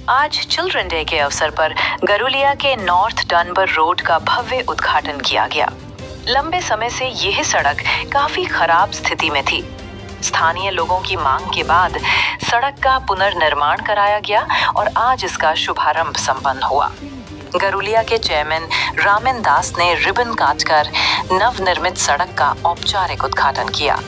आज children day के अवसर पर गरुलिया के नॉर्थ डनबर रोड का भव्य उद्घाटन किया गया। लंबे समय से यह सड़क काफी खराब स्थिति में थी। स्थानीय लोगों की मांग के बाद सड़क का पुनर्निर्माण कराया गया और आज इसका शुभारंभ संपन्न हुआ। गरुलिया के चेयरमैन रामिन दास ने रिबन काटकर नवनिर्मित सड़क का औपचारिक उद्घाटन किया।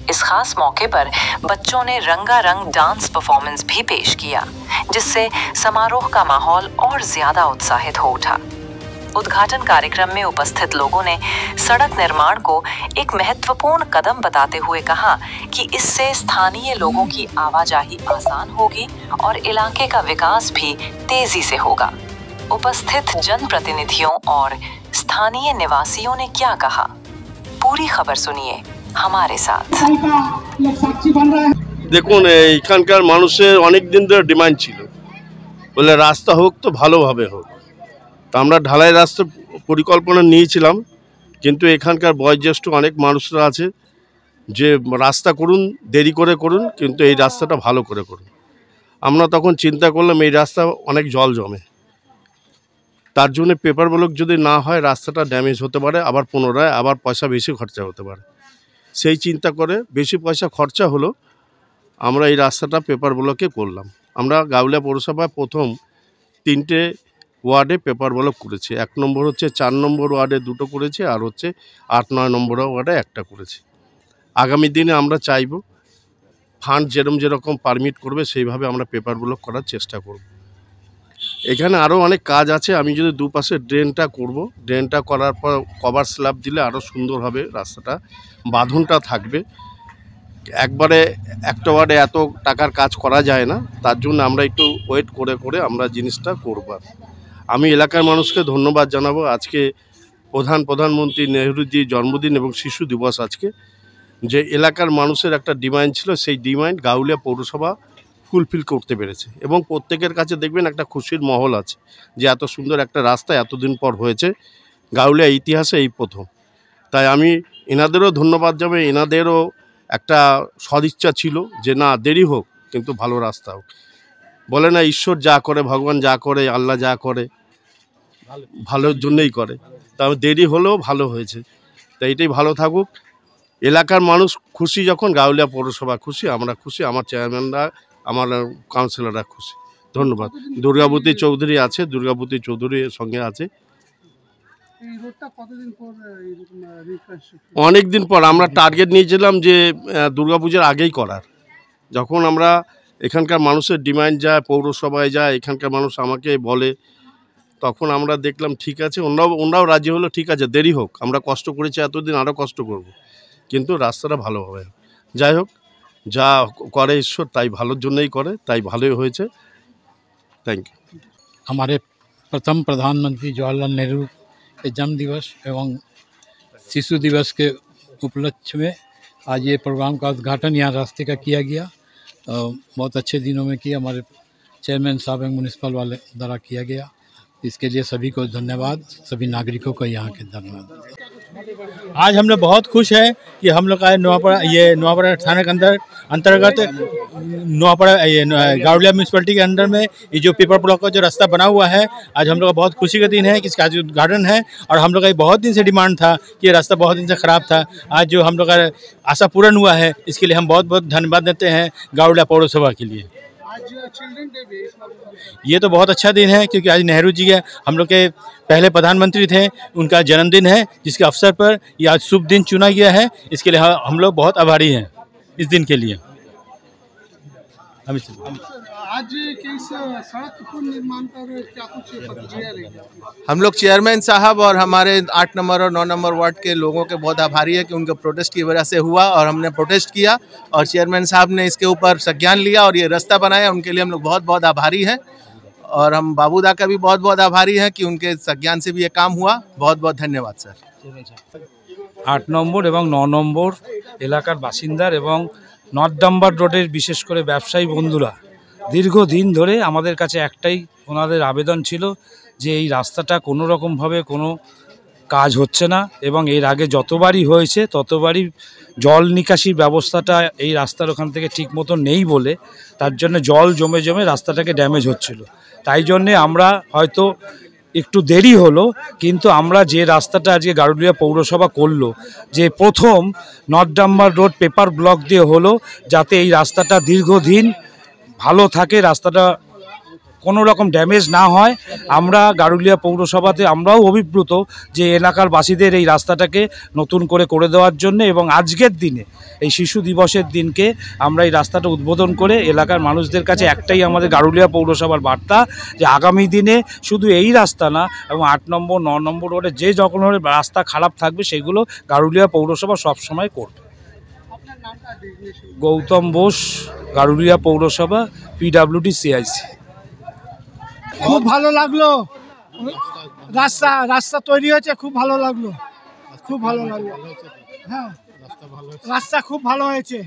इस खास मौके पर बच्चों ने रंगारंग डांस परफॉर्मेंस भी पेश किया, जिससे समारोह का माहौल और ज्यादा उत्साहित हो उठा। उद्घाटन कार्यक्रम में उपस्थित लोगों ने सड़क निर्माण को एक महत्वपूर्ण कदम बताते हुए कहा कि इससे स्थानीय लोगों की आवाजाही आसान होगी और इलाके का विकास भी तेजी से होगा। उपस्थित जनप्रतिनिधियों और स्थानीय निवासियों ने क्या कहा, पूरी खबर सुनिए हमारे साथ। দেখুন, এখানকার মানুষের অনেক দিন ধরে ডিমান্ড ছিল, বলে রাস্তা হোক তো ভালোভাবে হোক। তো আমরা ঢালাই রাস্তার পরিকল্পনা নিয়েছিলাম, কিন্তু এখানকার বয়োজ্যেষ্ঠ অনেক মানুষরা আছে যে রাস্তা করুন, দেরি করে করুন, কিন্তু এই রাস্তাটা ভালো করে করুন। আমরা তখন চিন্তা করলাম এই রাস্তা অনেক জল জমে, তার জন্য পেপার ব্লক যদি না হয় রাস্তাটা ড্যামেজ হতে পারে, আবার পুনরায় আবার পয়সা বেশি খরচা হতে পারে। সেই চিন্তা করে বেশি পয়সা খরচা হলো, আমরা এই রাস্তাটা পেপার ব্লকে করলাম। আমরা গাউলিয়া পৌরসভায় প্রথম 3টে ওয়ার্ডে পেপার ব্লক করেছি। 1 নম্বর হচ্ছে 4 নম্বর ওয়ার্ডে 2টো করেছি, আর হচ্ছে 8-9 নম্বর ওয়ার্ডে 1টা করেছি। আগামী দিনে আমরা চাইব ফান্ড যেরকম পারমিট করবে সেইভাবে আমরা পেপার ব্লক করার চেষ্টা করব। এখানে আরও অনেক কাজ আছে। আমি যদি দুপাশে ড্রেনটা করব, ড্রেনটা করার পর কভার স্ল্যাব দিলে আরও সুন্দর হবে রাস্তাটা, বাঁধনটা থাকবে। একবারে একটা ওয়ার্ডে এত টাকার কাজ করা যায় না, তার জন্য আমরা একটু ওয়েট করে করে আমরা জিনিসটা করব। আমি এলাকার মানুষকে ধন্যবাদ জানাবো। আজকে প্রধানমন্ত্রী নেহরুজির জন্মদিন এবং শিশু দিবস আজকে, যে এলাকার মানুষের একটা ডিমান্ড ছিল, সেই ডিমান্ড গাউলিয়া পৌরসভা ফুলফিল করতে পেরেছে এবং প্রত্যেকের কাছে দেখবেন একটা খুশির মহল আছে যে এত সুন্দর একটা রাস্তা এতদিন পর হয়েছে। গাউলিয়া ইতিহাসে এই প্রথম। তাই আমি এনাদেরও ধন্যবাদ জানাই। এনাদেরও একটা সদিচ্ছা ছিল যে না, দেরি হোক কিন্তু ভালো রাস্তা হোক। বলে না, ঈশ্বর যা করে, ভগবান যা করে, আল্লাহ যা করে ভালোর জন্যই করে। তা দেরি হলেও ভালো হয়েছে, তাই এটাই ভালো থাকুক। এলাকার মানুষ খুশি, যখন গাউলিয়া পৌরসভা খুশি, আমরা খুশি, আমার চেয়ারম্যানরা, আমার কাউন্সিলররা খুশি। ধন্যবাদ। দুর্গাবতী চৌধুরী আছে, দুর্গাবতী চৌধুরীর সঙ্গে আছে। অনেক দিন পর আমরা টার্গেট নিয়েছিলাম যে দুর্গাপূজার আগেই করার। যখন আমরা এখানকার মানুষের ডিমান্ড যায়, পৌরসভায় যায়, এখানকার মানুষ আমাকে বলে, তখন আমরা দেখলাম ঠিক আছে, ওনারাও রাজি হলো, ঠিক আছে দেরি হোক, আমরা কষ্ট করেছি এতদিন, আরও কষ্ট করব, কিন্তু রাস্তাটা ভালো হবে। যাই হোক, যা করে ঈশ্বর তাই ভালোর জন্যই করে, তাই ভালোই হয়েছে। Thank you. हमारे प्रथम प्रधानमंत्री जवाहरलाल नेहरू के जन्म दिवस एवं शिशु दिवस के उपलक्ष्य में आज ये प्रोग्राम का उद्घाटन यहाँ रास्ते का किया गया। बहुत अच्छे दिनों में किया, हमारे चेयरमैन साहब एवं म्यूनिसिपल वाले द्वारा किया गया। इसके लिए सभी को धन्यवाद, सभी नागरिकों को यहाँ के धन्यवाद। आज हम लोग बहुत खुश हैं कि हम लोग का नोआपाड़ा थाने के अंतर्गत नोआपाड़ा गाउलिया म्यूनसिपलिटी के अंदर में ये जो पेपर ब्लॉक का जो रास्ता बना हुआ है, आज हम लोग का बहुत खुशी का दिन है कि इसका आज उद्घाटन है। और हम लोग का बहुत दिन से डिमांड था कि ये रास्ता बहुत दिन से ख़राब था, आज जो हम लोग का आशा पूर्ण हुआ है, इसके लिए हम बहुत बहुत धन्यवाद देते हैं गाउलिया पौरसभा के लिए। ये तो बहुत अच्छा दिन है क्योंकि आज नेहरू जी के, हम लोग के पहले प्रधानमंत्री थे, उनका जन्मदिन है, जिसके अवसर पर ये आज शुभ दिन चुना गया है। इसके लिए हम लोग बहुत आभारी हैं इस दिन के लिए। आज किस सड़क निर्माण पर क्या कुछ प्रतिक्रिया रही? हम लोग चेयरमैन साहब और हमारे 8 नंबर और 9 नंबर वार्ड के लोगों के बहुत आभारी है कि उनके प्रोटेस्ट की वजह से हुआ और हमने प्रोटेस्ट किया और चेयरमैन साहब ने इसके ऊपर संज्ञान लिया और ये रास्ता बनाया। उनके लिए हम लोग बहुत बहुत आभारी हैं और हम बाबूदा का भी बहुत बहुत आभारी हैं कि उनके संज्ञान से भी ये काम हुआ। बहुत बहुत धन्यवाद सर। 8 নম্বর এবং 9 নম্বর এলাকার বাসিন্দার এবং নর্থ ডাম্বার রোডের বিশেষ করে ব্যবসায়ী বন্ধুরা দীর্ঘদিন ধরে আমাদের কাছে একটাই ওনাদের আবেদন ছিল যে এই রাস্তাটা কোনো রকমভাবে কোনো কাজ হচ্ছে না এবং এর আগে যতবারই হয়েছে ততবারই জল নিকাশির ব্যবস্থাটা এই রাস্তার ওখান থেকে ঠিক মতো নেই বলে তার জন্য জল জমে জমে রাস্তাটাকে ড্যামেজ হচ্ছিল। তাই জন্যে আমরা হয়তো একটু দেরি হলো, কিন্তু আমরা যে রাস্তাটা আজকে গারুলিয়া পৌরসভা করলো, যে প্রথম north Dumber road paper block দিয়ে হলো, যাতে এই রাস্তাটা দীর্ঘদিন ভালো থাকে, রাস্তাটা কোনো রকম ড্যামেজ না হয়। আমরা গারুলিয়া পৌরসভাতে আমরাও অভিপ্রুত যে এলাকার বাসীদের এই রাস্তাটাকে নতুন করে দেওয়ার জন্য, এবং আজকের দিনে এই শিশু দিবসের দিনকে আমরা এই রাস্তাটা উদ্বোধন করে এলাকার মানুষদের কাছে একটাই আমাদের গারুলিয়া পৌরসভার বার্তা, যে আগামী দিনে শুধু এই রাস্তা না এবং 8 নম্বর 9 নম্বর রোডে যে যখন রাস্তা খারাপ থাকবে সেগুলো গারুলিয়া পৌরসভা সবসময় করবে। গৌতম বোস, গারুলিয়া পৌরসভা, পিডব্লিউডি সিআইসি। খুব ভালো লাগলো, রাস্তা তৈরি হয়েছে, খুব ভালো লাগলো, খুব ভালো লাগলো। হ্যাঁ, রাস্তা খুব ভালো হয়েছে।